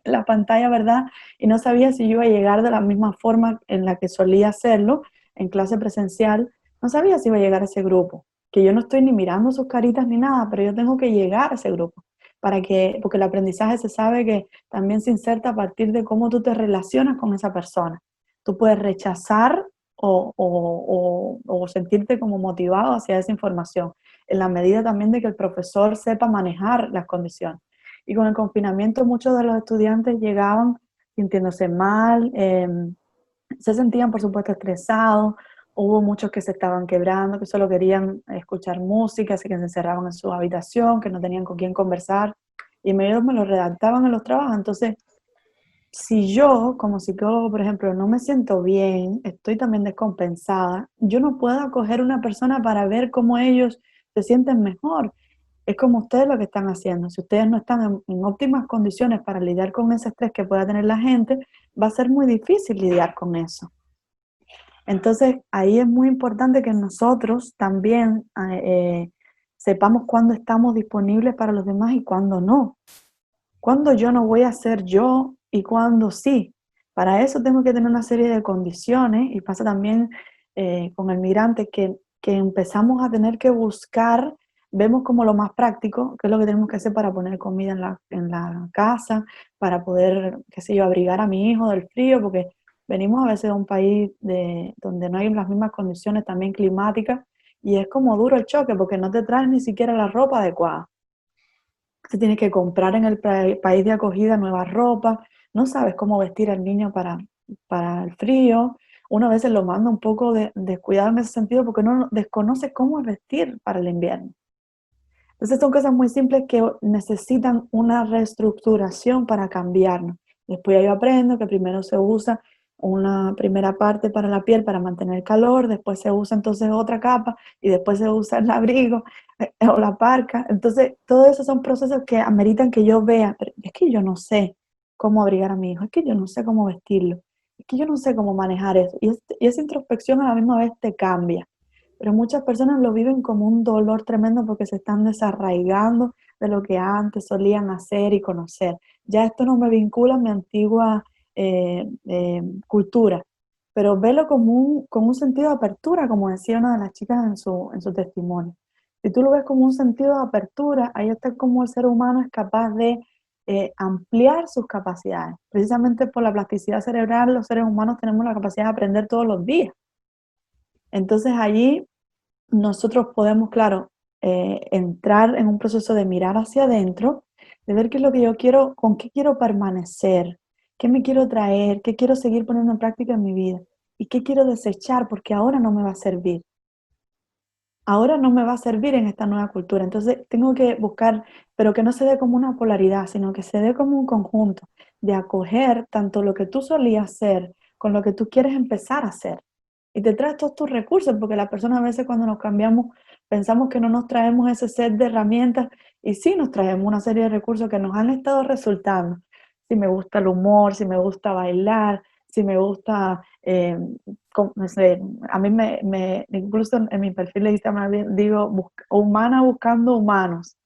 la pantalla, ¿verdad? Y no sabía si yo iba a llegar de la misma forma en la que solía hacerlo en clase presencial, no sabía si iba a llegar a ese grupo, que yo no estoy ni mirando sus caritas ni nada, pero yo tengo que llegar a ese grupo, porque el aprendizaje se sabe que también se inserta a partir de cómo tú te relacionas con esa persona. Tú puedes rechazar o sentirte como motivado hacia esa información, en la medida también de que el profesor sepa manejar las condiciones. Y con el confinamiento muchos de los estudiantes llegaban sintiéndose mal, se sentían por supuesto estresados, hubo muchos que se estaban quebrando, que solo querían escuchar música, así que se encerraban en su habitación, que no tenían con quién conversar, y ellos me lo redactaban en los trabajos. Entonces, si yo como psicólogo, por ejemplo, no me siento bien, estoy también descompensada, yo no puedo acoger a una persona para ver cómo ellos se sienten mejor. Es como ustedes lo que están haciendo. Si ustedes no están en óptimas condiciones para lidiar con ese estrés que pueda tener la gente, va a ser muy difícil lidiar con eso. Entonces, ahí es muy importante que nosotros también sepamos cuándo estamos disponibles para los demás y cuándo no. Cuándo yo no voy a ser yo y cuándo sí. Para eso tengo que tener una serie de condiciones, y pasa también con el migrante que empezamos a tener que buscar, vemos como lo más práctico, qué es lo que tenemos que hacer para poner comida en la casa, para poder, qué sé yo, abrigar a mi hijo del frío, porque venimos a veces de un país donde no hay las mismas condiciones también climáticas, y es como duro el choque, porque no te traes ni siquiera la ropa adecuada. Se tiene que comprar en el país de acogida nueva ropa, no sabes cómo vestir al niño para el frío. Uno a veces lo manda un poco descuidado en ese sentido porque uno desconoce cómo vestir para el invierno. Entonces son cosas muy simples que necesitan una reestructuración para cambiarnos. Después yo aprendo que primero se usa una primera parte para la piel para mantener calor, después se usa entonces otra capa y después se usa el abrigo o la parca. Entonces todos esos son procesos que ameritan que yo vea, pero es que yo no sé cómo abrigar a mi hijo, es que yo no sé cómo vestirlo, es que yo no sé cómo manejar eso. Y esa introspección a la misma vez te cambia. Pero muchas personas lo viven como un dolor tremendo porque se están desarraigando de lo que antes solían hacer y conocer. Ya esto no me vincula a mi antigua cultura, pero velo con un sentido de apertura, como decía una de las chicas en su testimonio. Si tú lo ves como un sentido de apertura, ahí está como el ser humano es capaz de ampliar sus capacidades. Precisamente por la plasticidad cerebral, los seres humanos tenemos la capacidad de aprender todos los días. Entonces allí nosotros podemos, claro, entrar en un proceso de mirar hacia adentro, de ver qué es lo que yo quiero, con qué quiero permanecer, qué me quiero traer, qué quiero seguir poniendo en práctica en mi vida y qué quiero desechar porque ahora no me va a servir. Ahora no me va a servir en esta nueva cultura. Entonces tengo que buscar, pero que no se dé como una polaridad, sino que se dé como un conjunto de acoger tanto lo que tú solías hacer con lo que tú quieres empezar a hacer. Y te traes todos tus recursos, porque las personas a veces cuando nos cambiamos pensamos que no nos traemos ese set de herramientas y sí nos traemos una serie de recursos que nos han estado resultando. Si me gusta el humor, si me gusta bailar, si me gusta, no sé, a mí incluso en mi perfil de Instagram digo, humana buscando humanos,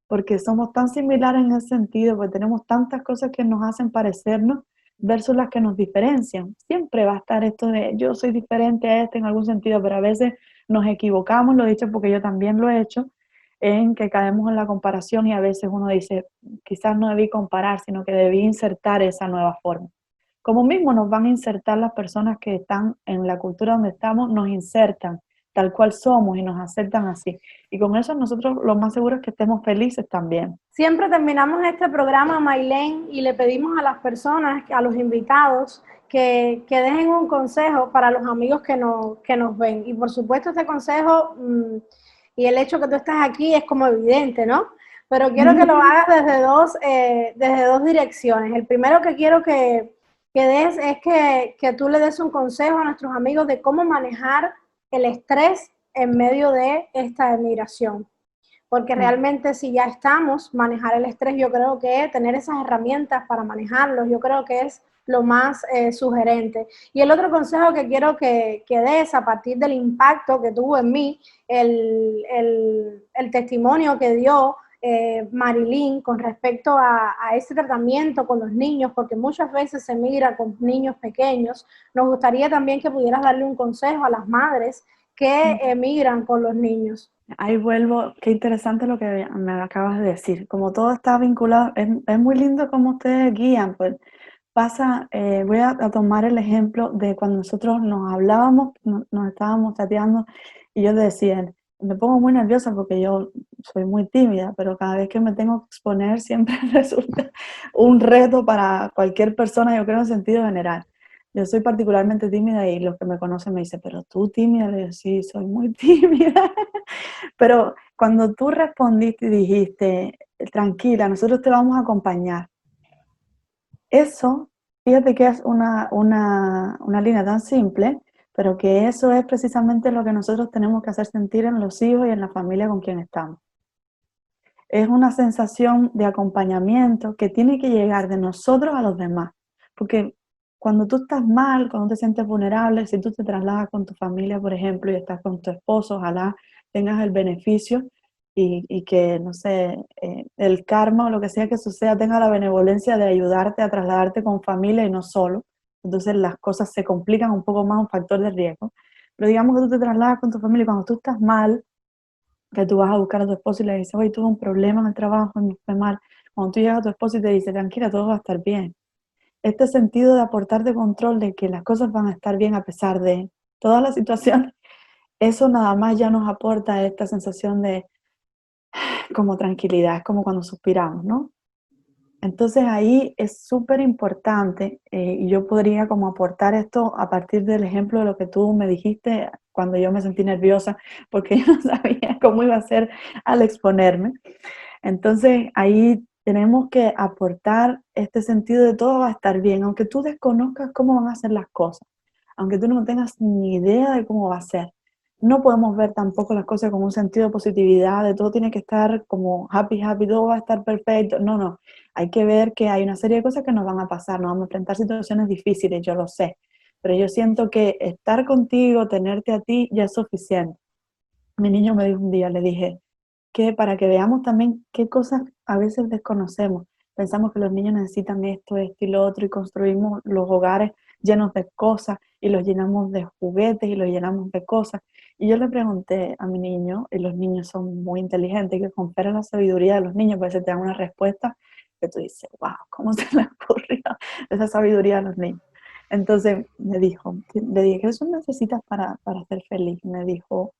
porque somos tan similares en ese sentido, porque tenemos tantas cosas que nos hacen parecernos versus las que nos diferencian. Siempre va a estar esto de yo soy diferente a este en algún sentido, pero a veces nos equivocamos, lo he dicho porque yo también lo he hecho, en que caemos en la comparación y a veces uno dice, quizás no debí comparar, sino que debí insertar esa nueva forma. Como mismo nos van a insertar las personas que están en la cultura donde estamos, nos insertan tal cual somos y nos aceptan así. Y con eso nosotros lo más seguro es que estemos felices también. Siempre terminamos este programa, Maylene, y le pedimos a las personas, a los invitados, que dejen un consejo para los amigos que nos ven. Y por supuesto este consejo y el hecho que tú estás aquí es como evidente, ¿no? Pero quiero que lo hagas desde dos direcciones. El primero que quiero que des es que tú le des un consejo a nuestros amigos de cómo manejar el estrés en medio de esta emigración. Porque realmente si ya estamos, manejar el estrés, yo creo que tener esas herramientas para manejarlo, yo creo que es lo más sugerente. Y el otro consejo que quiero que des a partir del impacto que tuvo en mí, el testimonio que dio Marilyn con respecto a ese tratamiento con los niños, porque muchas veces se migra con niños pequeños. Nos gustaría también que pudieras darle un consejo a las madres que emigran con los niños. Ahí vuelvo, qué interesante lo que me acabas de decir. Como todo está vinculado, es muy lindo cómo ustedes guían. Pues pasa, voy a tomar el ejemplo de cuando nosotros nos hablábamos, nos estábamos chateando y yo decía, me pongo muy nerviosa porque yo soy muy tímida, pero cada vez que me tengo que exponer siempre resulta un reto para cualquier persona, yo creo en sentido general. Yo soy particularmente tímida y los que me conocen me dicen, pero tú tímida, le digo, sí, soy muy tímida. Pero cuando tú respondiste y dijiste, tranquila, nosotros te vamos a acompañar, eso, fíjate que es una línea tan simple, pero que eso es precisamente lo que nosotros tenemos que hacer sentir en los hijos y en la familia con quien estamos. Es una sensación de acompañamiento que tiene que llegar de nosotros a los demás, porque cuando tú estás mal, cuando te sientes vulnerable, si tú te trasladas con tu familia, por ejemplo, y estás con tu esposo, ojalá tengas el beneficio y que, no sé, el karma o lo que sea que suceda tenga la benevolencia de ayudarte a trasladarte con familia y no solo. Entonces las cosas se complican un poco más, un factor de riesgo. Pero digamos que tú te trasladas con tu familia y cuando tú estás mal, que tú vas a buscar a tu esposo y le dices, oye, tuve un problema en el trabajo y me fue mal. Cuando tú llegas a tu esposo y te dice, tranquila, todo va a estar bien. Este sentido de aportarte control de que las cosas van a estar bien a pesar de toda la situación, eso nada más ya nos aporta esta sensación de como tranquilidad, es como cuando suspiramos, ¿no? Entonces ahí es súper importante y yo podría como aportar esto a partir del ejemplo de lo que tú me dijiste cuando yo me sentí nerviosa porque yo no sabía cómo iba a ser al exponerme. Entonces ahí tenemos que aportar este sentido de todo va a estar bien, aunque tú desconozcas cómo van a ser las cosas, aunque tú no tengas ni idea de cómo va a ser. No podemos ver tampoco las cosas con un sentido de positividad, de todo tiene que estar como happy, happy, todo va a estar perfecto. No, no. Hay que ver que hay una serie de cosas que nos van a pasar, nos vamos a enfrentar situaciones difíciles, yo lo sé. Pero yo siento que estar contigo, tenerte a ti, ya es suficiente. Mi niño me dijo un día, le dije, que para que veamos también qué cosas a veces desconocemos. Pensamos que los niños necesitan esto, esto y lo otro y construimos los hogares llenos de cosas y los llenamos de juguetes y los llenamos de cosas. Y yo le pregunté a mi niño, y los niños son muy inteligentes, que compara la sabiduría de los niños, porque se te dan una respuesta que tú dices, wow, ¿cómo se le ocurrió esa sabiduría a los niños? Entonces me dijo, le dije, ¿qué eso necesitas para ser feliz? Me dijo,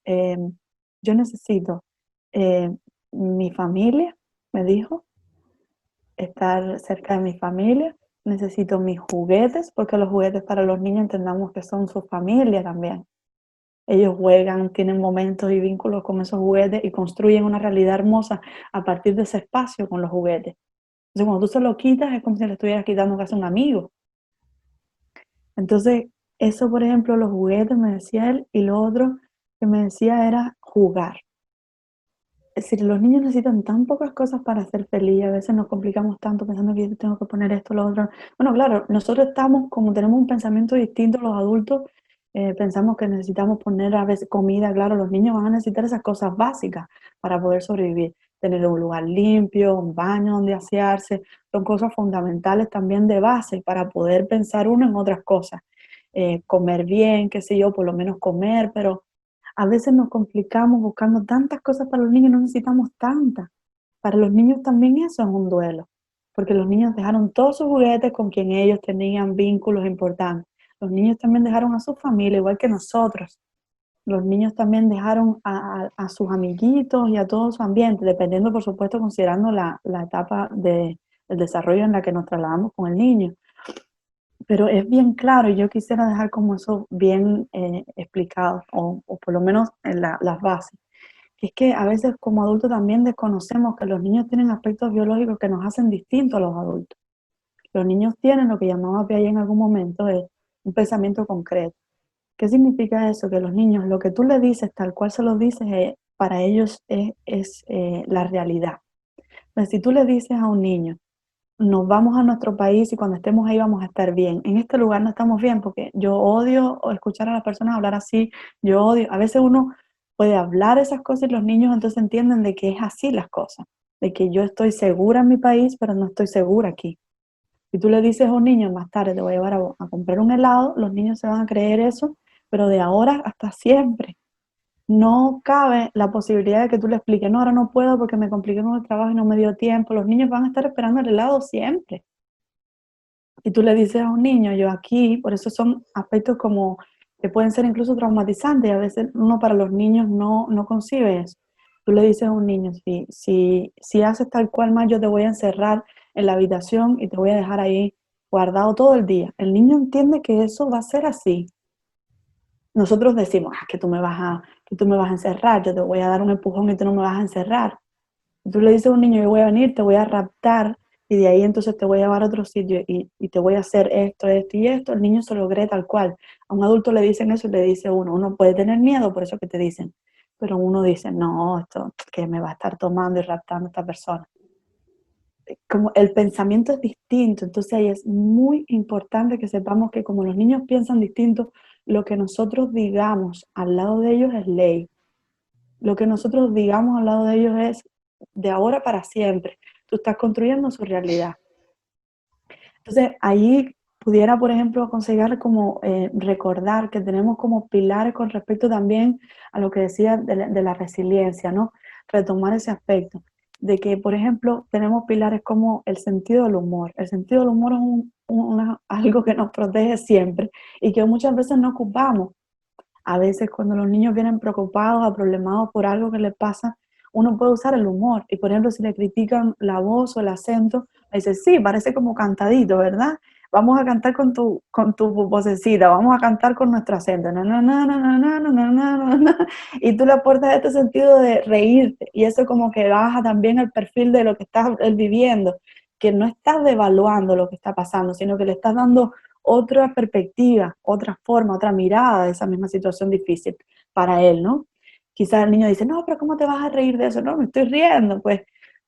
yo necesito mi familia, me dijo, estar cerca de mi familia, necesito mis juguetes, porque los juguetes para los niños entendamos que son su familia también. Ellos juegan, tienen momentos y vínculos con esos juguetes y construyen una realidad hermosa a partir de ese espacio con los juguetes. Entonces, cuando tú se lo quitas, es como si le estuvieras quitando casi un amigo. Entonces, eso, por ejemplo, los juguetes, me decía él, y lo otro que me decía era jugar. Es decir, los niños necesitan tan pocas cosas para ser feliz, a veces nos complicamos tanto pensando que yo tengo que poner esto, lo otro. Bueno, claro, nosotros estamos, como tenemos un pensamiento distinto, los adultos pensamos que necesitamos poner a veces comida, claro, los niños van a necesitar esas cosas básicas para poder sobrevivir. Tener un lugar limpio, un baño donde asearse, son cosas fundamentales también de base para poder pensar uno en otras cosas. Comer bien, qué sé yo, por lo menos comer, pero a veces nos complicamos buscando tantas cosas para los niños, no necesitamos tantas. Para los niños también eso es un duelo, porque los niños dejaron todos sus juguetes con quien ellos tenían vínculos importantes. Los niños también dejaron a su familia, igual que nosotros. Los niños también dejaron a sus amiguitos y a todo su ambiente, dependiendo, por supuesto, considerando la etapa del desarrollo en la que nos trasladamos con el niño. Pero es bien claro y yo quisiera dejar como eso bien explicado, o por lo menos en las bases. Es que a veces como adultos también desconocemos que los niños tienen aspectos biológicos que nos hacen distintos a los adultos. Los niños tienen lo que llamaba Piaget en algún momento de un pensamiento concreto. ¿Qué significa eso? Que los niños, lo que tú le dices, tal cual se lo dices, para ellos es la realidad. Entonces, si tú le dices a un niño, nos vamos a nuestro país y cuando estemos ahí vamos a estar bien. En este lugar no estamos bien porque yo odio escuchar a las personas hablar así, yo odio, a veces uno puede hablar esas cosas y los niños entonces entienden de que es así las cosas, de que yo estoy segura en mi país pero no estoy segura aquí. Si tú le dices a un niño más tarde te voy a llevar a comprar un helado, los niños se van a creer eso, pero de ahora hasta siempre. No cabe la posibilidad de que tú le expliques, no, ahora no puedo porque me compliqué con el trabajo y no me dio tiempo. Los niños van a estar esperando el helado siempre. Y tú le dices a un niño, yo aquí, por eso son aspectos como que pueden ser incluso traumatizantes y a veces uno para los niños no concibe eso. Tú le dices a un niño, si haces tal cual más, yo te voy a encerrar en la habitación y te voy a dejar ahí guardado todo el día. El niño entiende que eso va a ser así. Nosotros decimos, que tú me vas a encerrar, yo te voy a dar un empujón y tú no me vas a encerrar. Tú le dices a un niño, yo voy a venir, te voy a raptar y de ahí entonces te voy a llevar a otro sitio y te voy a hacer esto, esto y esto. El niño se lo cree tal cual. A un adulto le dicen eso y le dice uno puede tener miedo por eso que te dicen, pero uno dice, no, esto que me va a estar tomando y raptando a esta persona. Como el pensamiento es distinto, entonces ahí es muy importante que sepamos que como los niños piensan distinto, lo que nosotros digamos al lado de ellos es ley. Lo que nosotros digamos al lado de ellos es de ahora para siempre. Tú estás construyendo su realidad. Entonces, ahí pudiera, por ejemplo, aconsejar como recordar que tenemos como pilares con respecto también a lo que decía de la resiliencia, ¿no? Retomar ese aspecto de que, por ejemplo, tenemos pilares como el sentido del humor. El sentido del humor es algo que nos protege siempre y que muchas veces no ocupamos. A veces cuando los niños vienen preocupados o problemados por algo que les pasa, uno puede usar el humor. Y por ejemplo, si le critican la voz o el acento, le dice, sí, parece como cantadito, ¿verdad? Vamos a cantar con tu vocecita, vamos a cantar con nuestro acento. Na, na, na, na, na, na, na, na, na. Y tú le aportas este sentido de reírte. Y eso como que baja también el perfil de lo que estás viviendo, que no estás devaluando lo que está pasando, sino que le estás dando otra perspectiva, otra forma, otra mirada de esa misma situación difícil para él, ¿no? Quizás el niño dice, no, pero ¿cómo te vas a reír de eso? No, me estoy riendo, pues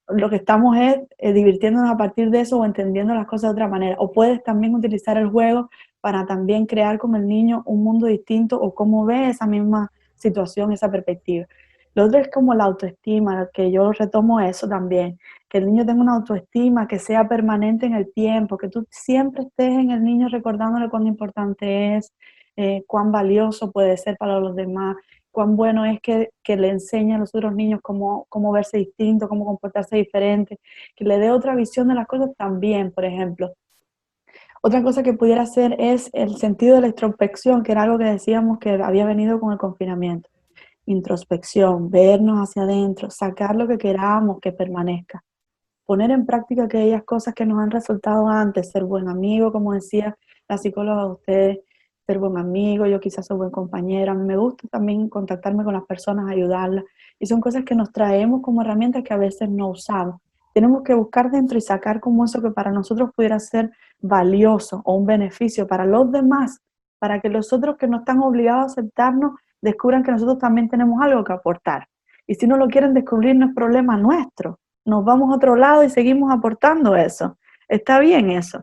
lo que estamos es divirtiéndonos a partir de eso o entendiendo las cosas de otra manera. O puedes también utilizar el juego para también crear con el niño un mundo distinto o cómo ve esa misma situación, esa perspectiva. Lo otro es como la autoestima, que yo retomo eso también, que el niño tenga una autoestima, que sea permanente en el tiempo, que tú siempre estés en el niño recordándole cuán importante es, cuán valioso puede ser para los demás, cuán bueno es que le enseñe a los otros niños cómo verse distinto, cómo comportarse diferente, que le dé otra visión de las cosas también, por ejemplo. Otra cosa que pudiera hacer es el sentido de la introspección, que era algo que decíamos que había venido con el confinamiento. introspección, vernos hacia adentro, sacar lo que queramos que permanezca, poner en práctica aquellas cosas que nos han resultado antes, ser buen amigo, como decía la psicóloga de ustedes, ser buen amigo, yo quizás soy buen compañero, a mí me gusta también contactarme con las personas, ayudarlas, y son cosas que nos traemos como herramientas que a veces no usamos. Tenemos que buscar dentro y sacar como eso que para nosotros pudiera ser valioso o un beneficio para los demás, para que los otros que no están obligados a aceptarnos descubran que nosotros también tenemos algo que aportar. Y si no lo quieren descubrir, no es problema nuestro. Nos vamos a otro lado y seguimos aportando eso. Está bien eso.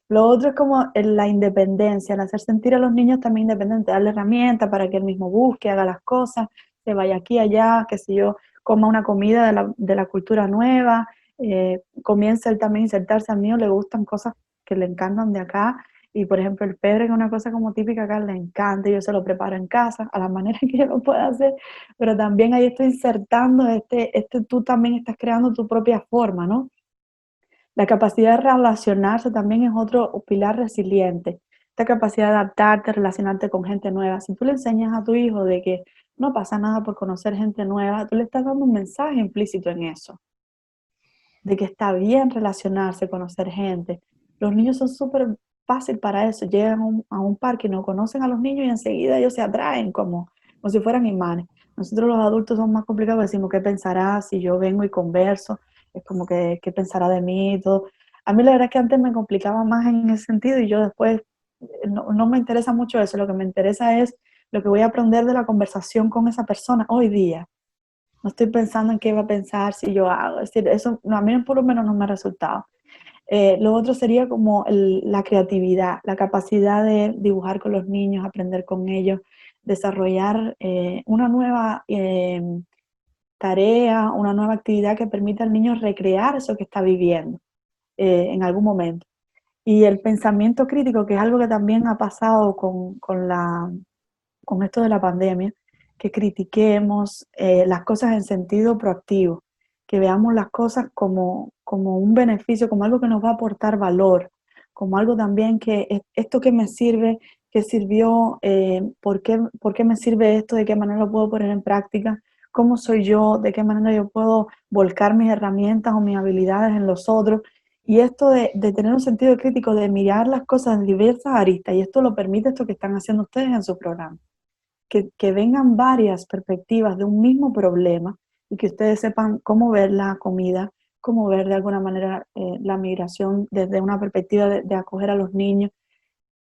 Lo otro es como la independencia, el hacer sentir a los niños también independientes, darle herramientas para que él mismo busque, haga las cosas, se vaya aquí, allá, qué sé yo, coma una comida de la cultura nueva, comience él también a insertarse. Al niño le gustan cosas que le encantan de acá, y por ejemplo el pebre, que es una cosa como típica acá, le encanta, y yo se lo preparo en casa, a la manera que yo lo pueda hacer, pero también ahí estoy insertando, tú también estás creando tu propia forma, ¿no? La capacidad de relacionarse también es otro pilar resiliente. Esta capacidad de adaptarte, relacionarte con gente nueva. Si tú le enseñas a tu hijo de que no pasa nada por conocer gente nueva, tú le estás dando un mensaje implícito en eso, de que está bien relacionarse, conocer gente. Los niños son súper fácil para eso. Llegan a un parque y no conocen a los niños y enseguida ellos se atraen como si fueran imanes. Nosotros los adultos somos más complicados, decimos, ¿qué pensará si yo vengo y converso? Es como que, ¿qué pensará de mí? Y todo. A mí la verdad es que antes me complicaba más en ese sentido, y yo después no me interesa mucho eso. Lo que me interesa es lo que voy a aprender de la conversación con esa persona hoy día. No estoy pensando en qué va a pensar si yo hago. Es decir, eso a mí por lo menos no me ha resultado. Lo otro sería como la creatividad, la capacidad de dibujar con los niños, aprender con ellos, desarrollar una nueva tarea, una nueva actividad que permita al niño recrear eso que está viviendo en algún momento. Y el pensamiento crítico, que es algo que también ha pasado con esto de la pandemia, que critiquemos las cosas en sentido proactivo, que veamos las cosas como un beneficio, como algo que nos va a aportar valor, como algo también que esto que me sirve, que sirvió, ¿por qué me sirve esto? ¿De qué manera lo puedo poner en práctica? ¿Cómo soy yo? ¿De qué manera yo puedo volcar mis herramientas o mis habilidades en los otros? Y esto de tener un sentido crítico, de mirar las cosas en diversas aristas, y esto lo permite esto que están haciendo ustedes en su programa. Que vengan varias perspectivas de un mismo problema, y que ustedes sepan cómo ver la comida, cómo ver de alguna manera la migración desde una perspectiva de acoger a los niños.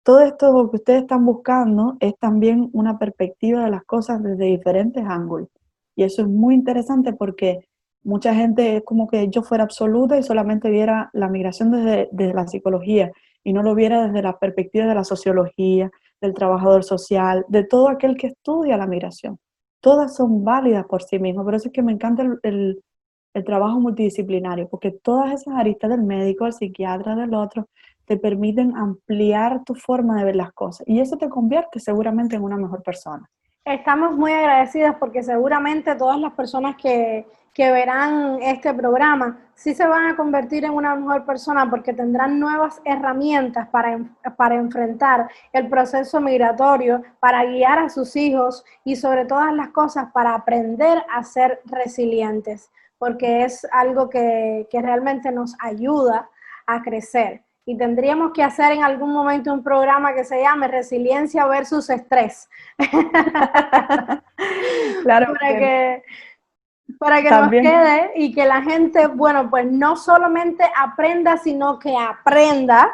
Todo esto lo que ustedes están buscando es también una perspectiva de las cosas desde diferentes ángulos. Y eso es muy interesante, porque mucha gente es como que yo fuera absoluta y solamente viera la migración desde la psicología, y no lo viera desde la perspectiva de la sociología, del trabajador social, de todo aquel que estudia la migración. Todas son válidas por sí mismas. Por eso es que me encanta el trabajo multidisciplinario, porque todas esas aristas del médico, del psiquiatra, del otro, te permiten ampliar tu forma de ver las cosas, y eso te convierte seguramente en una mejor persona. Estamos muy agradecidas porque seguramente todas las personas que verán este programa sí se van a convertir en una mejor persona, porque tendrán nuevas herramientas para enfrentar el proceso migratorio, para guiar a sus hijos y sobre todas las cosas para aprender a ser resilientes, porque es algo que realmente nos ayuda a crecer. Y tendríamos que hacer en algún momento un programa que se llame Resiliencia versus Estrés. Claro, para que también nos quede, y que la gente, bueno, pues no solamente aprenda, sino que aprenda,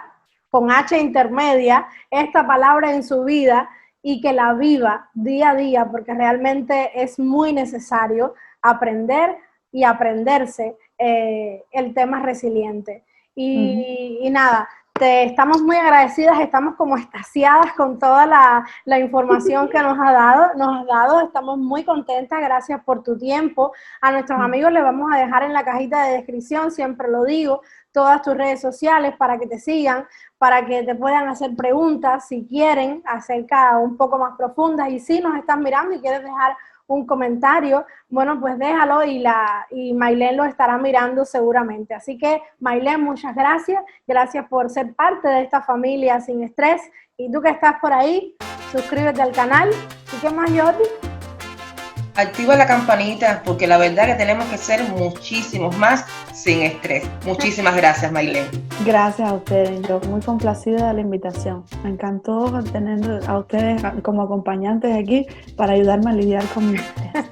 con H intermedia, esta palabra en su vida, y que la viva día a día, porque realmente es muy necesario aprender y aprenderse el tema resiliente. Y nada, estamos muy agradecidas, estamos como extasiadas con toda la información que nos has dado, estamos muy contentas, gracias por tu tiempo. A nuestros amigos les vamos a dejar en la cajita de descripción, siempre lo digo, todas tus redes sociales para que te sigan, para que te puedan hacer preguntas si quieren, acerca un poco más profundas, y si nos estás mirando y quieres dejar un comentario, bueno, pues déjalo, y Maylene lo estará mirando seguramente. Así que, Maylene, muchas gracias. Gracias por ser parte de esta familia sin estrés. Y tú que estás por ahí, suscríbete al canal. ¿Y qué más, Jordi? Activa la campanita, porque la verdad que tenemos que ser muchísimos más sin estrés. Muchísimas gracias, Maylene. Gracias a ustedes, yo muy complacida de la invitación. Me encantó tener a ustedes como acompañantes aquí para ayudarme a lidiar con mi estrés.